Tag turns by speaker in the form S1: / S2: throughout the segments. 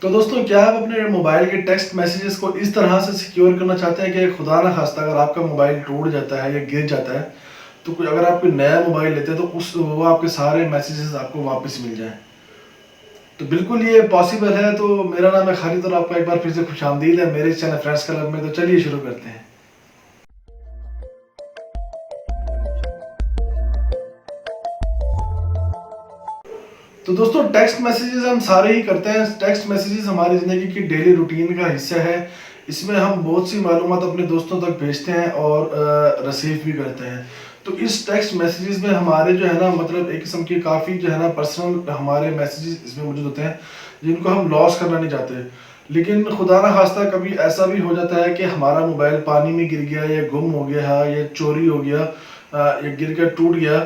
S1: तो दोस्तों, क्या आप अपने मोबाइल के टेक्स्ट मैसेजेस को इस तरह से सिक्योर करना चाहते हैं कि खुदा ना खास्ता अगर आपका मोबाइल टूट जाता है या गिर जाता है तो कोई अगर आप कोई नया मोबाइल लेते हैं तो उस वो आपके सारे मैसेजेस आपको वापस मिल जाएं। तो बिल्कुल ये पॉसिबल है। तो मेरा नाम है खालिद और आपका एक बार फिर से खुशामदीद है मेरे चैनल फ्रेंड्स क्लब में। तो चलिए शुरू करते हैं। तो दोस्तों, टेक्स्ट मैसेजेस हम सारे ही करते हैं। टेक्स्ट मैसेजेस हमारी ज़िंदगी की डेली रूटीन का हिस्सा है। इसमें हम बहुत सी मालूमात अपने दोस्तों तक भेजते हैं और रिसीव भी करते हैं। तो इस टेक्स्ट मैसेजेस में हमारे जो है ना, मतलब एक किस्म के काफ़ी जो है ना पर्सनल हमारे मैसेजेस इसमें मौजूद होते हैं जिनको हम लॉस करना नहीं चाहते। लेकिन खुदा ना खास्ता कभी ऐसा भी हो जाता है कि हमारा मोबाइल पानी में गिर गया या गुम हो गया या चोरी हो गया या गिर कर टूट गया।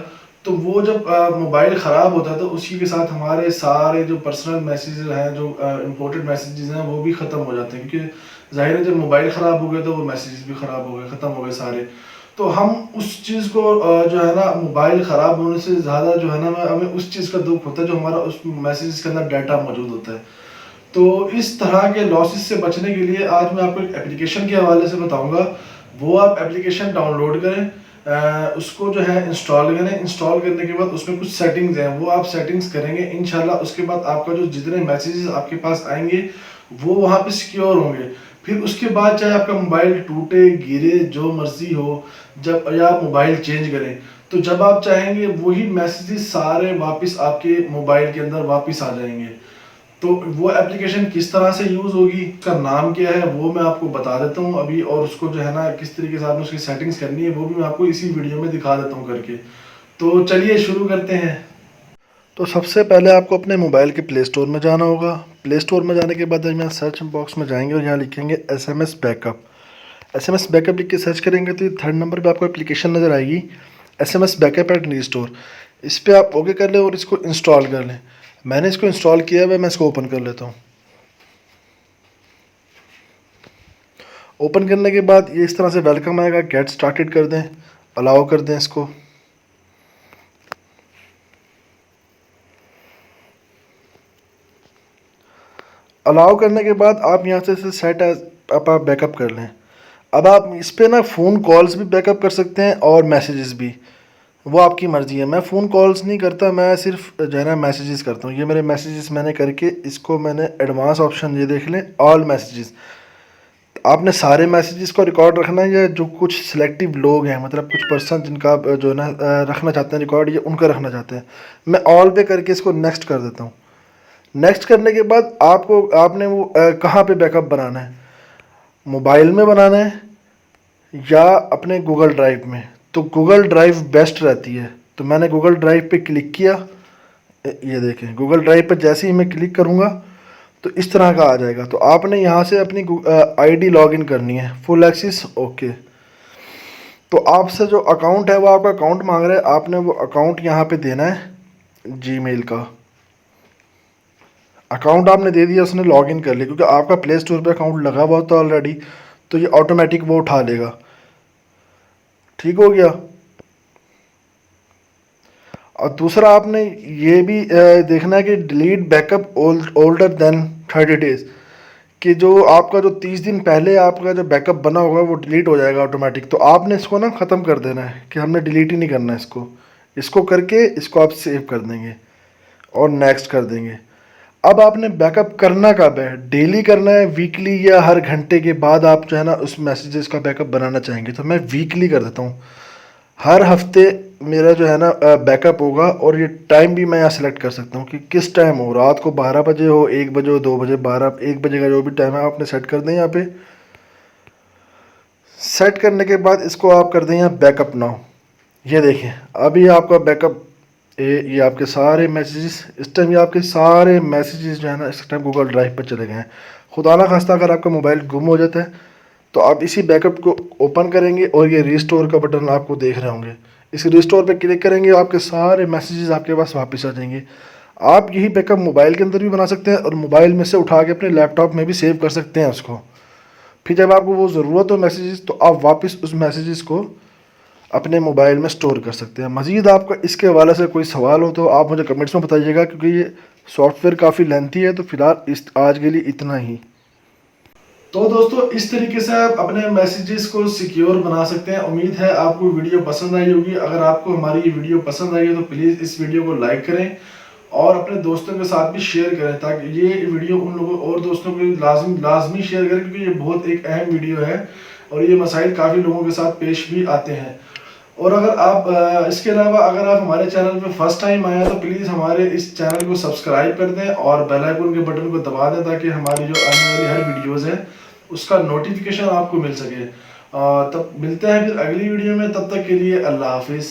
S1: तो वो जब मोबाइल ख़राब होता है तो उसी के साथ हमारे सारे जो पर्सनल मैसेजेस हैं, जो इम्पोर्टेंट मैसेजेस हैं, वो भी ख़त्म हो जाते हैं। क्योंकि ज़ाहिर है जब मोबाइल ख़राब हो गया तो वो मैसेजेस भी ख़राब हो गए, ख़त्म हो गए सारे। तो हम उस चीज़ को जो है ना, मोबाइल ख़राब होने से ज़्यादा जो है ना, हमें उस चीज़ का दुख होता है जो हमारा उस मैसेजेस के अंदर डाटा मौजूद होता है। तो इस तरह के लॉसेस से बचने के लिए आज मैं आपको एक एप्लीकेशन के हवाले से बताऊंगा। वो आप एप्लीकेशन डाउनलोड करें, उसको जो है इंस्टॉल करें। इंस्टॉल करने के बाद उसमें कुछ सेटिंग्स हैं, वो आप सेटिंग्स करेंगे इंशाल्लाह। उसके बाद आपका जो जितने मैसेजेस आपके पास आएंगे वो वहाँ पे सिक्योर होंगे। फिर उसके बाद चाहे आपका मोबाइल टूटे गिरे जो मर्जी हो, जब या आप मोबाइल चेंज करें तो जब आप चाहेंगे वही मैसेजेस सारे वापस आपके मोबाइल के अंदर वापस आ जाएंगे। तो वो एप्लीकेशन किस तरह से यूज़ होगी, उसका नाम क्या है, वो मैं आपको बता देता हूँ अभी। और उसको जो है ना किस तरीके से आपने उसकी सेटिंग्स करनी है वो भी मैं आपको इसी वीडियो में दिखा देता हूँ करके। तो चलिए शुरू करते हैं। तो सबसे पहले आपको अपने मोबाइल के प्ले स्टोर में जाना होगा। प्ले स्टोर में जाने के बाद यहाँ सर्च बॉक्स में जाएंगे और यहाँ लिखेंगे SMS बैकअप। SMS बैकअप लिख के सर्च करेंगे तो ये 3rd नंबर पे आपको एप्लीकेशन नज़र आएगी, SMS बैकअप एंड रीस्टोर। इस पर आप ओके कर लें और इसको इंस्टॉल कर लें। मैंने इसको इंस्टॉल किया हुआ है, मैं इसको ओपन कर लेता हूँ। ओपन करने के बाद ये इस तरह से वेलकम आएगा, गेट स्टार्टेड कर दें, अलाउ कर दें इसको। अलाउ करने के बाद आप यहाँ से सेट एज आप बैकअप कर लें। अब आप इस पर ना फ़ोन कॉल्स भी बैकअप कर सकते हैं और मैसेजेस भी, वो आपकी मर्ज़ी है। मैं फ़ोन कॉल्स नहीं करता, मैं सिर्फ जो है ना मैसेजेस करता हूँ। ये मेरे मैसेजेस मैंने करके इसको मैंने एडवांस ऑप्शन ये देख लें, ऑल मैसेजेस। आपने सारे मैसेजेस को रिकॉर्ड रखना है या जो कुछ सिलेक्टिव लोग हैं, मतलब कुछ पर्सन जिनका आप जो है ना रखना चाहते हैं रिकॉर्ड, ये उनका रखना चाहते हैं। मैं ऑल पे करके इसको नेक्स्ट कर देता हूँ। नेक्स्ट करने के बाद आपने वो कहाँ पे बैकअप बनाना है, मोबाइल में बनाना है या अपने गूगल ड्राइव में। तो गूगल ड्राइव बेस्ट रहती है। तो मैंने गूगल ड्राइव पे क्लिक किया। ये देखें, गूगल ड्राइव पर जैसे ही मैं क्लिक करूँगा तो इस तरह का आ जाएगा। तो आपने यहाँ से अपनी आईडी लॉगिन करनी है, फुल एक्सेस ओके। तो आपसे जो अकाउंट है वो आपका अकाउंट मांग रहा है, आपने वो अकाउंट यहाँ पे देना है। जीमेल का अकाउंट आपने दे दिया, उसने लॉगिन कर लिया। क्योंकि आपका प्ले स्टोर पे अकाउंट लगा हुआ होता है ऑलरेडी, तो ये ऑटोमेटिक वो उठा लेगा। ठीक हो गया। और दूसरा आपने ये भी देखना है कि delete backup older than 30 days, कि जो आपका जो 30 दिन पहले आपका जो बैकअप बना होगा वो डिलीट हो जाएगा ऑटोमेटिक। तो आपने इसको ना ख़त्म कर देना है कि हमने डिलीट ही नहीं करना है इसको। इसको करके इसको आप सेव कर देंगे और नेक्स्ट कर देंगे। अब आपने बैकअप करना कब है, डेली करना है, वीकली, या हर घंटे के बाद आप जो है ना उस मैसेजेस का बैकअप बनाना चाहेंगे। तो मैं वीकली कर देता हूँ। हर हफ्ते मेरा जो है ना बैकअप होगा और ये टाइम भी मैं यहाँ सेलेक्ट कर सकता हूँ कि किस टाइम हो, रात को 12 बजे हो, 1 बजे हो, 2 बजे, 12, 1 बजे का जो भी टाइम है आपने सेट कर दें। यहाँ पे सेट करने के बाद इसको आप कर दें यहाँ बैकअप नाउ। ये देखें अभी आपका बैकअप, ये आपके सारे मैसेजेस इस टाइम, ये आपके सारे मैसेजेस जो है ना इस टाइम गूगल ड्राइव पर चले गए हैं। खुदा ना खास्ता अगर आपका मोबाइल गुम हो जाता है तो आप इसी बैकअप को ओपन करेंगे और ये रिस्टोर का बटन आपको देख रहे होंगे। इस रिस्टोर पे क्लिक करेंगे, आपके सारे मैसेजेस आपके पास वापस आ जाएंगे। आप यही बैकअप मोबाइल के अंदर भी बना सकते हैं और मोबाइल में से उठा के अपने लैपटॉप में भी सेव कर सकते हैं उसको। फिर जब आपको वो ज़रूरत हो मैसेजेस तो आप वापस उस मैसेजेस को अपने मोबाइल में स्टोर कर सकते हैं। मज़ीद आपका इसके हवाले से कोई सवाल हो तो आप मुझे कमेंट्स में बताइएगा, क्योंकि ये सॉफ्टवेयर काफ़ी लेंथी है, तो फिलहाल इस आज के लिए इतना ही। तो दोस्तों इस तरीके से आप अपने मैसेजेस को सिक्योर बना सकते हैं। उम्मीद है आपको वीडियो पसंद आई होगी। अगर आपको हमारी ये वीडियो पसंद आई है तो प्लीज़ इस वीडियो को लाइक करें और अपने दोस्तों के साथ भी शेयर करें, ताकि ये वीडियो उन लोगों और दोस्तों को लाजमी शेयर करें, क्योंकि ये बहुत एक अहम वीडियो है और ये मसाइल काफ़ी लोगों के साथ पेश भी आते हैं। और अगर आप इसके अलावा अगर आप हमारे चैनल पे फर्स्ट टाइम आए हैं तो प्लीज़ हमारे इस चैनल को सब्सक्राइब कर दें और बेल आइकन के बटन को दबा दें, ताकि हमारी जो आने वाली हर वीडियोज़ है उसका नोटिफिकेशन आपको मिल सके। तब मिलते हैं फिर अगली वीडियो में, तब तक के लिए अल्लाह हाफिज़।